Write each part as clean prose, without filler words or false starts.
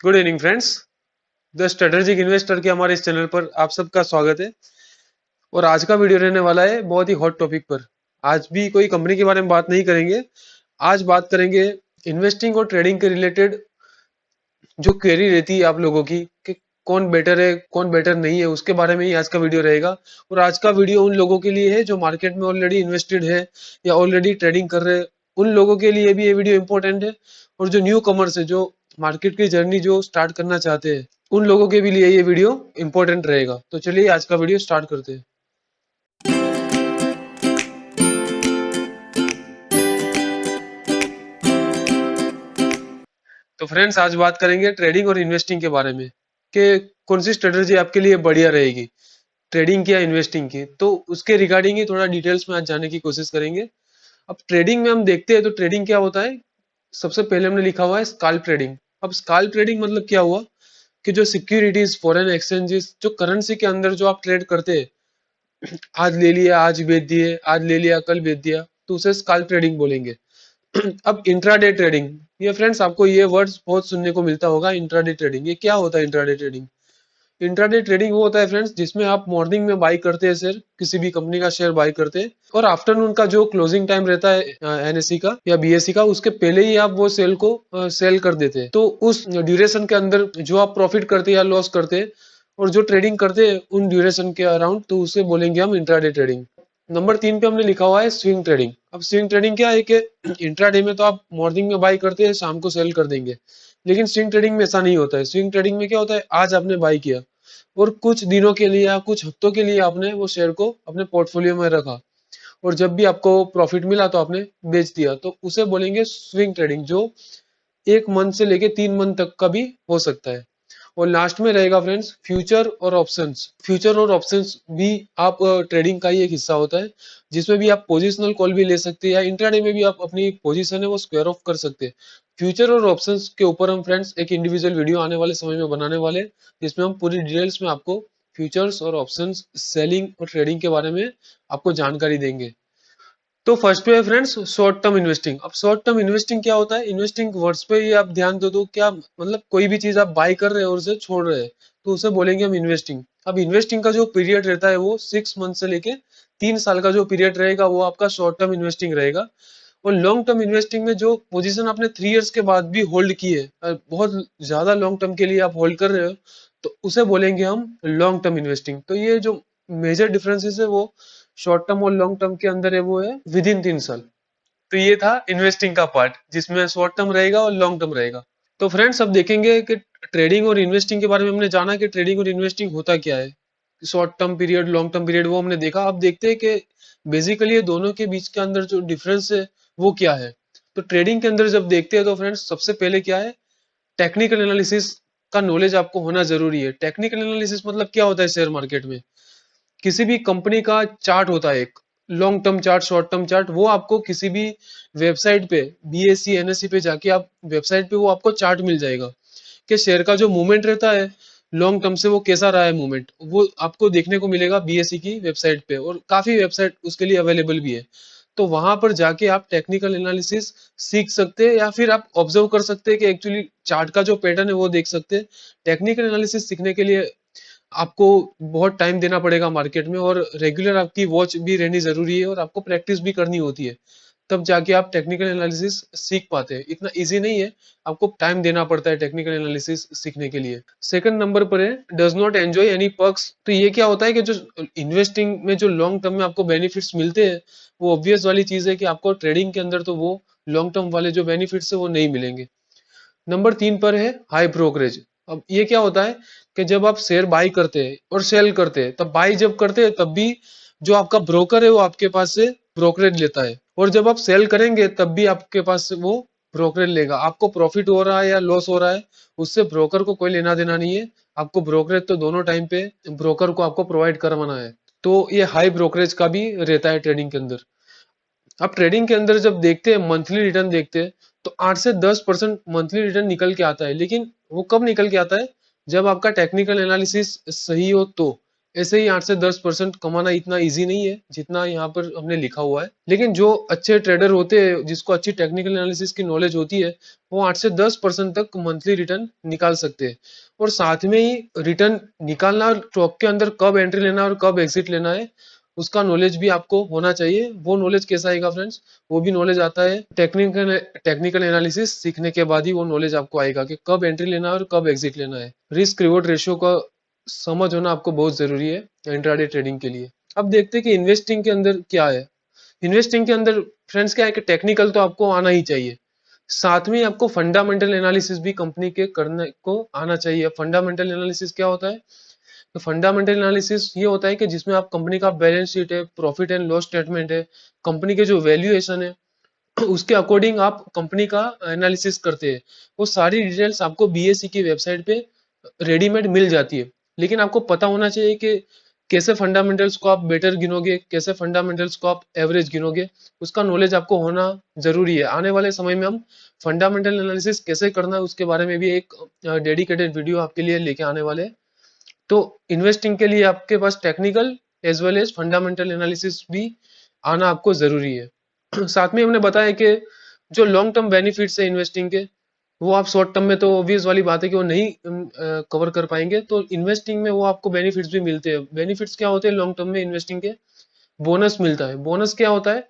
Good evening friends. The strategic investor के हमारे इस चैनल पर आप सबका स्वागत है। और आज का वीडियो रहने वाला है बहुत ही हॉट टॉपिक पर। आज भी कोई कंपनी के बारे में बात नहीं करेंगे। आज बात करेंगे इन्वेस्टिंग और ट्रेडिंग के रिलेटेड। जो क्वेरी रहती है आप लोगों की कि कौन बेटर है कौन बेटर नहीं है, उसके बारे में ही आज का वीडियो रहेगा। और आज का वीडियो उन लोगों के लिए है जो मार्केट में ऑलरेडी इन्वेस्टेड है या ऑलरेडी ट्रेडिंग कर रहे हैं। उन लोगों के लिए भी ये वीडियो इंपॉर्टेंट है। और जो न्यू कमर्स है, जो मार्केट की जर्नी जो स्टार्ट करना चाहते हैं, उन लोगों के भी लिए ये वीडियो इंपॉर्टेंट रहेगा। तो चलिए आज का वीडियो स्टार्ट करते हैं। तो फ्रेंड्स, आज बात करेंगे ट्रेडिंग और इन्वेस्टिंग के बारे में कि कौन सी स्ट्रेटजी आपके लिए बढ़िया रहेगी, ट्रेडिंग की या इन्वेस्टिंग की। तो उसके रिगार्डिंग ही थोड़ा डिटेल्स में आज जाने की कोशिश करेंगे। अब ट्रेडिंग में हम देखते हैं तो ट्रेडिंग क्या होता है। सबसे पहले हमने लिखा हुआ है स्काल्प ट्रेडिंग। अब स्काल्प ट्रेडिंग मतलब क्या हुआ कि जो सिक्योरिटीज, फॉरेन एक्सचेंजेस, जो करेंसी के अंदर जो आप ट्रेड करते हैं, आज ले लिया आज बेच दिए, आज ले लिया कल बेच दिया, तो उसे स्काल्प ट्रेडिंग बोलेंगे। अब इंट्राडे ट्रेडिंग, ये फ्रेंड्स आपको ये वर्ड्स बहुत सुनने को मिलता होगा। इंट्राडे ट्रेडिंग ये क्या होता है? इंट्राडे ट्रेडिंग, इंट्राडे ट्रेडिंग वो होता है फ्रेंड्स जिसमें आप मॉर्निंग में बाई करते हैं शेयर, किसी भी कंपनी का शेयर बाई करते हैं, और आफ्टरनून का जो क्लोजिंग टाइम रहता है एनएससी का या बीएससी का, उसके पहले ही आप वो सेल को सेल कर देते हैं। तो उस ड्यूरेशन के अंदर जो आप प्रॉफिट करते हैं या लॉस करते हैं और जो ट्रेडिंग करते हैं उन ड्यूरेशन के अराउंड, तो उसे बोलेंगे हम इंट्राडे ट्रेडिंग। नंबर 3 पे हमने लिखा हुआ है स्विंग ट्रेडिंग। अब स्विंग ट्रेडिंग क्या है कि इंट्राडे में तो आप मॉर्निंग में बाई करते हैं, शाम को सेल कर देंगे। लेकिन स्विंग ट्रेडिंग में ऐसा नहीं होता है। स्विंग ट्रेडिंग में क्या होता है, आज आपने बाई किया और कुछ दिनों के लिए या कुछ हफ्तों के लिए आपने वो शेयर को अपने पोर्टफोलियो में रखा, और जब भी आपको प्रॉफिट मिला तो आपने बेच दिया, तो उसे बोलेंगे स्विंग ट्रेडिंग, जो 1 मंथ से लेके 3 मंथ तक का भी हो सकता है। और लास्ट में रहेगा फ्रेंड्स फ्यूचर और ऑप्शंस। फ्यूचर और ऑप्शंस भी आप ट्रेडिंग का ही एक हिस्सा होता है, जिसमें भी आप पोजिशनल कॉल भी ले सकते हैं या इंट्राडे में भी आप अपनी पोजीशन है वो स्क्वायर ऑफ कर सकते हैं। फ्यूचर और ऑप्शंस के ऊपर हम फ्रेंड्स एक इंडिविजुअल वीडियो आने वाले समय में बनाने वाले हैं, जिसमें हम पूरी डिटेल्स में आपको फ्यूचर्स और ऑप्शंस, सेलिंग और ट्रेडिंग के बारे में आपको जानकारी देंगे। तो फर्स्ट पे है फ्रेंड्स शॉर्ट टर्म इन्वेस्टिंग। अब शॉर्ट टर्म इन्वेस्टिंग क्या होता है? इन्वेस्टिंग वर्ड्स पे ही आप ध्यान दो तो क्या मतलब, कोई भी चीज आप बाय कर रहे हो और उसे छोड़ रहे हैं, तो उसे बोलेंगे हम इन्वेस्टिंग। अब इन्वेस्टिंग का जो पीरियड रहता है वो 6 मंथ से लेके 3 साल का जो पीरियड रहेगा वो आपका शॉर्ट टर्म इन्वेस्टिंग रहेगा। और लॉन्ग टर्म इन्वेस्टिंग में जो पोजीशन आपने 3 इयर्स के बाद भी होल्ड की है, बहुत ज्यादा लॉन्ग टर्म के लिए आप होल्ड कर रहे हो, तो उसे बोलेंगे हम लॉन्ग टर्म इन्वेस्टिंग। तो ये जो मेजर डिफरेंसेस है वो शॉर्ट टर्म और लॉन्ग टर्म के अंदर है, वो है विद इन 3 साल। तो ये था इन्वेस्टिंग का पार्ट, जिसमें शॉर्ट टर्म रहेगा और लॉन्ग टर्म रहेगा। तो फ्रेंड्स, अब देखेंगे कि ट्रेडिंग और इन्वेस्टिंग के बारे में हमने जाना कि ट्रेडिंग और इन्वेस्टिंग होता क्या है। Short term period, long term period, वो हमने देखा। अब देखते हैं कि बेसिकली ये दोनों के बीच के अंदर जो डिफरेंस है वो क्या है। तो ट्रेडिंग के अंदर जब देखते हैं तो फ्रेंड्स सबसे पहले क्या है, टेक्निकल एनालिसिस का नॉलेज आपको होना जरूरी है। टेक्निकल एनालिसिस मतलब क्या होता है? शेयर मार्केट में किसी भी कंपनी का चार्ट होता है, एक long term chart, short term chart, वो आपको किसी भी वेबसाइट पे, बीएससी एनएससी पे जाके आप वेबसाइट पे वो आपको चार्ट मिल जाएगा कि शेयर का जो मूवमेंट रहता है लॉन्ग टर्म से वो कैसा रहा है मूवमेंट, वो आपको देखने को मिलेगा बीएससी की वेबसाइट पे। और काफी वेबसाइट उसके लिए अवेलेबल भी है। तो वहां पर जाके आप टेक्निकल एनालिसिस सीख सकते हैं या फिर आप ऑब्जर्व कर सकते हैं कि एक्चुअली चार्ट का जो पैटर्न है वो देख सकते हैं। टेक्निकल एनालिसिस सीखने के लिए आपको बहुत टाइम देना पड़ेगा मार्केट में, और रेगुलर आपकी वॉच भी रहनी जरूरी है और आपको प्रैक्टिस भी करनी होती है। तब जाके आप टेक्निकल एनालिसिस सीख पाते हैं। इतना इजी नहीं है, आपको टाइम देना पड़ता है टेक्निकल एनालिसिस सीखने के लिए। सेकंड नंबर पर है does not enjoy any perks. तो ये क्या होता है कि जो इन्वेस्टिंग में जो लॉन्ग टर्म में आपको बेनिफिट्स मिलते हैं, वो ऑब्वियस वाली चीज है कि आपको ट्रेडिंग के अंदर तो वो लॉन्ग टर्म वाले जो बेनिफिट्स है वो नहीं मिलेंगे। नंबर 3 पर है हाई ब्रोकरेज। अब ये क्या होता है कि जब आप शेयर बाई करते हैं और सेल करते हैं, तब बाई जब करते हैं तब भी जो आपका ब्रोकर है वो आपके पास से ब्रोकरेज लेता है, और जब आप सेल करेंगे तब भी आपके पास से वो ब्रोकरेज लेगा। आपको प्रॉफिट हो रहा है या लॉस हो रहा है, उससे ब्रोकर को कोई लेना देना नहीं है। आपको ब्रोकरेज तो दोनों टाइम पे ब्रोकर को आपको प्रोवाइड करवाना है। तो ये हाई ब्रोकरेज का भी रहता है ट्रेडिंग के अंदर। अब ट्रेडिंग के अंदर जब देखते हैं मंथली रिटर्न देखते हैं, तो 8 से 10% मंथली रिटर्न निकल के आता है। लेकिन वो कब निकल के आता है? जब आपका टेक्निकल एनालिसिस सही हो तो। ऐसे ही 8 से 10% कमाना इतना इजी नहीं है जितना यहाँ पर हमने लिखा हुआ है। लेकिन जो अच्छे ट्रेडर होते हैं, जिसको अच्छी टेक्निकल एनालिसिस की नॉलेज होती है, वो 8 से 10% तक मंथली रिटर्न निकाल सकते हैं। और साथ में ही रिटर्न निकालना, स्टॉक के अंदर कब एंट्री लेना और कब एग्जिट लेना है, उसका नॉलेज भी आपको होना चाहिए। वो नॉलेज कैसा आएगा फ्रेंड्स? वो भी नॉलेज आता है टेक्निकल टेक्निकल एनालिसिस सीखने के बाद ही वो नॉलेज आपको आएगा कि कब एंट्री लेना है और कब एग्जिट लेना है। रिस्क रिवॉर्ड रेशियो का समझ होना आपको बहुत जरूरी है इंट्राडे ट्रेडिंग के लिए। अब देखते हैं कि इन्वेस्टिंग के अंदर क्या है। इन्वेस्टिंग के अंदर फ्रेंड्स क्या है कि टेक्निकल तो आपको आना ही चाहिए, साथ में आपको फंडामेंटल एनालिसिस भी कंपनी के करने को आना चाहिए। फंडामेंटल एनालिसिस क्या होता है? तो फंडामेंटल एनालिसिस ये होता है कि जिसमें आप कंपनी का बैलेंस शीट है, प्रॉफिट एंड लॉस स्टेटमेंट है, कंपनी के जो वैल्यूएशन है, उसके अकॉर्डिंग आप कंपनी का एनालिसिस करते हैं। वो सारी डिटेल्स आपको बीएसई की वेबसाइट पे रेडीमेड मिल जाती है। लेकिन आपको पता होना चाहिए कि कैसे फंडामेंटल्स को आप बेटर गिनोगे, कैसे फंडामेंटल्स को आप एवरेज गिनोगे, उसका नॉलेज आपको होना जरूरी है। आने वाले समय में हम फंडामेंटल एनालिसिस कैसे करना है उसके बारे में भी एक डेडिकेटेड वीडियो आपके लिए लेके आने वाले हैं। तो इन्वेस्टिंग के लिए आपके पास technical as well as fundamental analysis भी आना आपको जरूरी है। साथ में हमने बताया कि जो लॉन्ग टर्म बेनिफिट्स है इन्वेस्टिंग के, वो आप शॉर्ट टर्म में तो ऑब्वियस वाली बात है कि वो नहीं कवर कर पाएंगे। तो इन्वेस्टिंग में वो आपको बेनिफिट्स भी मिलते हैं। बेनिफिट्स क्या होते हैं लॉन्ग टर्म में इन्वेस्टिंग के? बोनस मिलता है। बोनस क्या होता है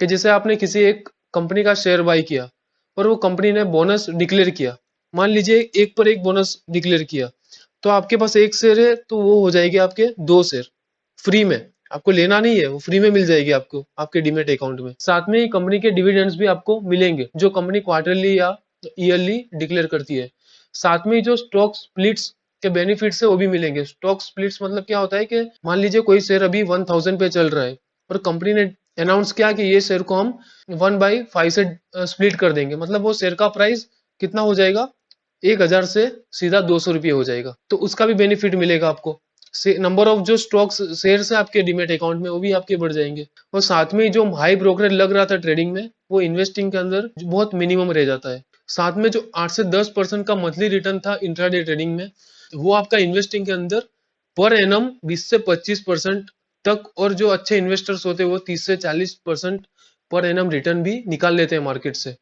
कि जैसे आपने किसी एक कंपनी का शेयर बाय किया और वो कंपनी ने बोनस डिक्लेयर किया, मान लीजिए एक पर एक बोनस डिक्लेयर किया, तो आपके पास एक शेयर है तो वो हो जाएगी आपके 2 शेयर फ्री में। आपको लेना नहीं है, वो फ्री में मिल जाएगी आपको आपके डीमेट अकाउंट में। साथ में ही कंपनी के डिविडेंड्स भी आपको मिलेंगे जो कंपनी क्वार्टरली या ईयरली डिक्लेयर करती है। साथ में ही जो स्टॉक स्प्लिट्स के बेनिफिट्स है वो भी मिलेंगे। स्टॉक स्प्लिट्स मतलब क्या होता है कि मान लीजिए कोई शेयर अभी 1000 पे चल रहा है और कंपनी ने अनाउंस किया कि ये शेयर को हम 1/5 से स्प्लिट कर देंगे, मतलब वो शेयर का प्राइस कितना हो जाएगा? 1000 से सीधा 200 रुपये हो जाएगा। तो उसका भी बेनिफिट मिलेगा आपको। नंबर ऑफ जो स्टॉक्स शेयर्स है आपके डीमेट अकाउंट में वो भी आपके बढ़ जाएंगे। और साथ में जो हाई ब्रोकरेज लग रहा था ट्रेडिंग में, वो इन्वेस्टिंग के अंदर बहुत मिनिमम रह जाता है। साथ में जो 8 से 10% का मंथली रिटर्न था इंट्राडे ट्रेडिंग में, वो आपका इन्वेस्टिंग के अंदर पर एनम 20 से 25% तक, और जो अच्छे इन्वेस्टर्स होते हैं वो 30 से 40% पर एनम रिटर्न भी निकाल लेते हैं मार्केट से।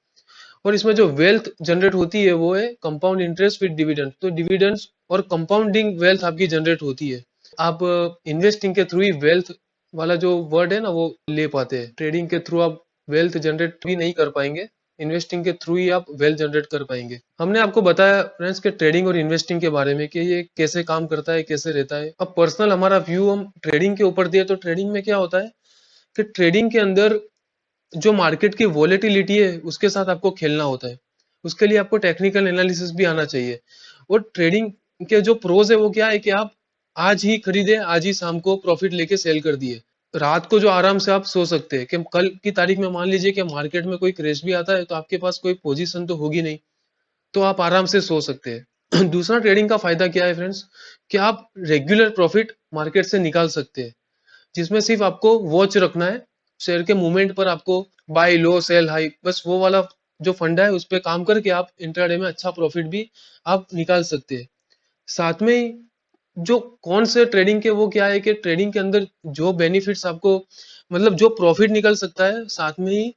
और इसमें जो वेल्थ जनरेट होती है वो है कंपाउंड इंटरेस्ट विद डिविडेंड। तो डिविडेंड्स और कंपाउंडिंग वेल्थ आपकी जनरेट होती है। आप इन्वेस्टिंग के थ्रू ही वेल्थ वाला जो वर्ड है ना वो ले पाते हैं। ट्रेडिंग के थ्रू आप वेल्थ जनरेट भी नहीं कर पाएंगे, इन्वेस्टिंग के थ्रू ही आप वेल्थ जनरेट कर पाएंगे। हमने आपको बताया फ्रेंड्स के ट्रेडिंग और इन्वेस्टिंग के बारे में कि ये कैसे काम करता है, कैसे रहता है। अब पर्सनल हमारा व्यू हम ट्रेडिंग के ऊपर दिए, तो ट्रेडिंग में क्या होता है कि ट्रेडिंग के अंदर जो मार्केट की वॉलेटिलिटी है उसके साथ आपको खेलना होता है। उसके लिए आपको टेक्निकल एनालिसिस भी आना चाहिए। और ट्रेडिंग के जो प्रोज है वो क्या है कि आप आज ही खरीदे, आज ही शाम को प्रॉफिट लेके सेल कर दिए। रात को जो आराम से आप सो सकते हैं कि कल की तारीख में मान लीजिए कि मार्केट में कोई क्रैश भी आता है तो आपके पास कोई पोजीशन तो होगी नहीं, तो आप आराम से सो सकते हैं। दूसरा ट्रेडिंग का फायदा क्या है फ्रेंड्स, कि आप रेगुलर प्रॉफिट मार्केट से निकाल सकते हैं, जिसमें सिर्फ आपको वॉच रखना है शेयर के मूवमेंट पर। आपको बाय लो सेल हाई, बस वो वाला जो फंडा है उस पर काम करके आप इंट्राडे में अच्छा प्रॉफिट भी आप निकाल सकते हैं। साथ में ही जो कौन से ट्रेडिंग के वो क्या है कि ट्रेडिंग के अंदर जो बेनिफिट्स आपको, मतलब जो प्रॉफिट निकल सकता है, साथ में ही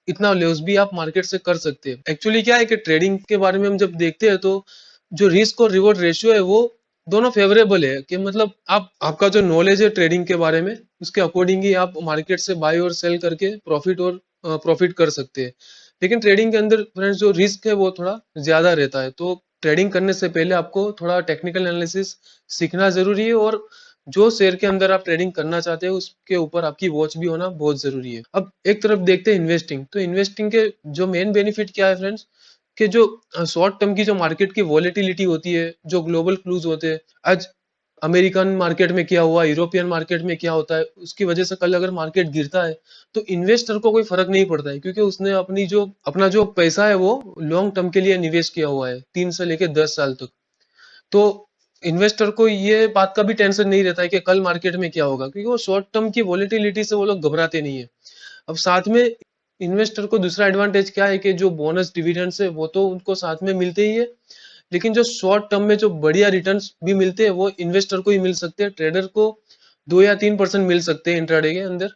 इतना लॉस भी आप मार्केट से कर सकते हैं। एक्चुअली क्या है कि ट्रेडिंग के बारे में हम जब देखते हैं तो जो रिस्क और रिवॉर्ड रेशियो है वो दोनों फेवरेबल है। कि मतलब आप आपका जो नॉलेज है ट्रेडिंग के बारे में उसके अकॉर्डिंग ही आप मार्केट से बाय और सेल करके प्रॉफिट कर सकते हैं। लेकिन ट्रेडिंग के अंदर फ्रेंड्स जो रिस्क है वो थोड़ा ज्यादा रहता है। तो ट्रेडिंग करने से पहले आपको थोड़ा टेक्निकल एनालिसिस सीखना जरूरी है, और जो शेयर के अंदर आप ट्रेडिंग करना चाहते हैं उसके ऊपर आपकी वॉच भी होना बहुत जरूरी है। अब एक तरफ देखते हैं इन्वेस्टिंग। तो इन्वेस्टिंग के जो मेन बेनिफिट क्या है फ्रेंड्स, कि जो शॉर्ट टर्म की जो मार्केट की वॉलेटिलिटी होती है, जो ग्लोबल क्लूज होते हैं, आज अमेरिकन मार्केट में क्या हुआ, यूरोपियन मार्केट में क्या होता है, उसकी वजह से कल अगर मार्केट गिरता है तो इन्वेस्टर को कोई फर्क नहीं पड़ता है, क्योंकि उसने अपना जो पैसा है वो लॉन्ग टर्म के लिए निवेश किया हुआ है, 3 से लेकर 10 साल तक। तो इन्वेस्टर को ये बात का भी टेंशन नहीं रहता है कि कल मार्केट में क्या होगा, क्योंकि वो शॉर्ट टर्म की वॉलेटिलिटी से वो लोग घबराते नहीं है। अब साथ में इन्वेस्टर को दूसरा एडवांटेज क्या है कि जो बोनस डिविडेंड्स है वो तो उनको साथ में मिलते ही है, लेकिन जो शॉर्ट टर्म में जो बढ़िया रिटर्न्स भी मिलते हैं वो इन्वेस्टर को ही मिल सकते हैं, ट्रेडर को 2 या 3% मिल सकते हैं इंट्राडे के अंदर।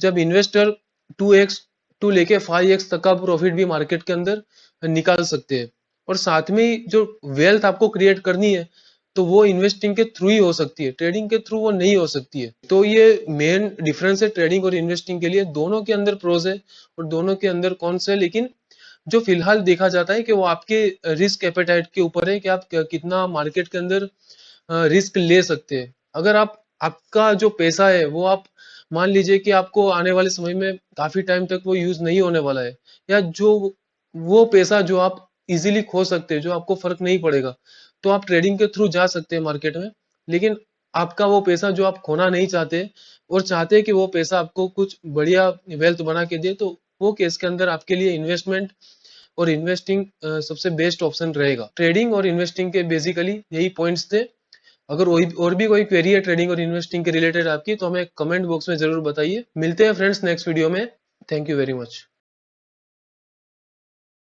जब इन्वेस्टर 2x 2 लेके 5x तक का प्रॉफिट भी मार्केट के अंदर निकाल सकते हैं। और साथ में ही जो वेल्थ आपको क्रिएट करनी है तो वो इन्वेस्टिंग के थ्रू ही हो सकती है, ट्रेडिंग के थ्रू वो नहीं हो सकती है। तो ये मेन डिफरेंस है ट्रेडिंग और इन्वेस्टिंग के लिए। दोनों के अंदर प्रोज है और दोनों के अंदर कॉन्स है, लेकिन जो फिलहाल देखा जाता है कि वो आपके रिस्क एपेटाइट के ऊपर है कि आप कितना मार्केट के अंदर रिस्क ले सकते हैं। अगर आप आपका जो पैसा है वो आप मान लीजिए कि आपको आने वाले समय में काफी टाइम तक वो यूज नहीं होने वाला है, या जो वो पैसा जो आप इजीली खो सकते हैं, जो आपको फर्क नहीं पड़ेगा, तो आप ट्रेडिंग के थ्रू जा सकते हैं मार्केट में। लेकिन आपका वो पैसा जो आप खोना नहीं चाहते और चाहते हैं कि वो पैसा आपको कुछ बढ़िया वेल्थ बना के दे, तो वो केस के अंदर आपके लिए इन्वेस्टमेंट और इन्वेस्टिंग सबसे बेस्ट ऑप्शन रहेगा। ट्रेडिंग और इन्वेस्टिंग के बेसिकली यही पॉइंट्स थे। अगर और भी कोई क्वेरी है ट्रेडिंग और इन्वेस्टिंग के रिलेटेड आपकी, तो हमें कमेंट बॉक्स में जरूर बताइए। मिलते हैं फ्रेंड्स नेक्स्ट वीडियो में। Thank you very much.